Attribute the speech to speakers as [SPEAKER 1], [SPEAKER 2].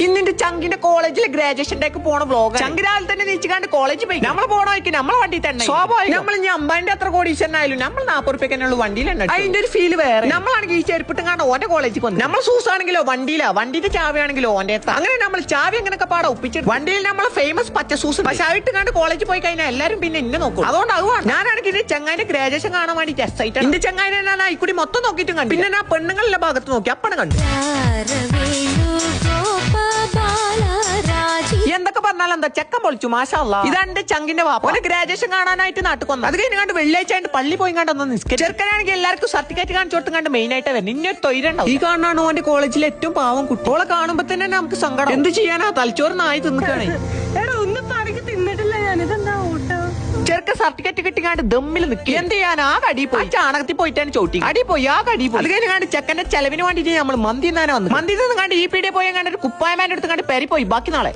[SPEAKER 1] ഇന്നിന്റെ ചങ്കിന്റെ കോളേജിലെ ഗ്രാജുവേഷൻ ഡേക്ക് പോണ വ്ലോഗ് ചങ്ക് രാവിലെ തന്നെ നീച്ചുകാണ്ട് കോളേജിൽ പോയി നമ്മൾ പോണോയ്ക്ക് നമ്മളെ വണ്ടി തന്നെ സ്വാഭാവികം നമ്മൾ ഇനി 50 അത്ര കോടീശ്വരനായാലും നമ്മൾ 40 റുപ്യക്കുള്ള വണ്ടിയിലുണ്ട് അതിന്റെ ഒരു ഫീൽ വേറെ നമ്മളാണെങ്കിൽ ഈ ചെരുപ്പിട്ടും കാണാൻ ഓന്റെ കോളേജിൽ വന്നു നമ്മൾ സൂസ് ആണെങ്കിലോ വണ്ടിയിലാ വണ്ടിന്റെ ചാവിയാണെങ്കിലോ ഓന്റെ അങ്ങനെ നമ്മൾ ചാവി അങ്ങനെയൊക്കെ പാടെ ഒപ്പിച്ചിട്ട് വണ്ടിയിൽ നമ്മളെ ഫേമസ് പച്ച സൂസ് പക്ഷെ ആയിട്ട് കണ്ട് കോളേജിൽ പോയി കഴിഞ്ഞാൽ എല്ലാരും പിന്നെ എന്നെ നോക്കും അതുകൊണ്ടാകുവാണ് ഞാനാണെങ്കിൽ ചങ്ങാന്റെ ഗ്രാജുവേഷൻ കാണാൻ വേണ്ടി എക്സൈറ്റ് എന്റെ ചങ്ങാനെ ഞാൻ ആയിക്കൂടി മൊത്തം നോക്കിയിട്ടും കണ്ടു പിന്നെ ഞാൻ പെണ്ണുങ്ങളുടെ ഭാഗത്ത് നോക്കി അപ്പണ് കണ്ടു എന്തൊക്കെ പറഞ്ഞാലും എന്താ ചെക്കൻ പൊളിച്ചു മാഷാ ഇതെന്റെ ചങ്കിന്റെ വാപ്പ ഒരു ഗ്രാജുവേഷൻ കാണാനായിട്ട് നാട്ടിൽ വന്നു അത് കഴിഞ്ഞാണ്ട് വെള്ളിയാഴ്ച ആയിട്ട് പള്ളി പോയി കണ്ടൊന്ന് നിസ്കരിച്ചു ചെറുക്കനാണെങ്കിൽ എല്ലാവർക്കും സർട്ടിഫിക്കറ്റ് കാണിച്ചു കൊടുത്തും കണ്ട് മെയിൻ ആയിട്ട് വരുന്നത് ഇന്നൊരു തൊഴിലുണ്ടാവും ഈ കാണാണ് ഓന്റെ കോളേജിലെ ഏറ്റവും പാവം കുട്ടികളെ കാണുമ്പോ തന്നെ നമുക്ക് സങ്കടം എന്ത് ചെയ്യാനാ തലച്ചോറ് നായി തിന്നിട്ടാണ് ചെറുക്ക സർട്ടിഫിക്കറ്റ് കിട്ടിക്കാണ്ട് ദമ്മിൽ നിൽക്കി എന്ത് ചെയ്യാൻ ആ കടി പോയി ചാണകത്തിൽ പോയിട്ടാണ് ചോട്ടി അടി പോയി ആ കടി പോയി അത് കഴിഞ്ഞാണ്ട് ചെക്കന്റെ ചെലവിന് വേണ്ടിട്ട് നമ്മൾ മന്തി തന്നെ വന്നു മന്തി നിന്ന് കണ്ട് ഈ പീടിയെ പോയി കണ്ട് ഒരു കുപ്പായമാൻ്റെ അടുത്ത് കണ്ട് പെരി പോയി ബാക്കി നാളെ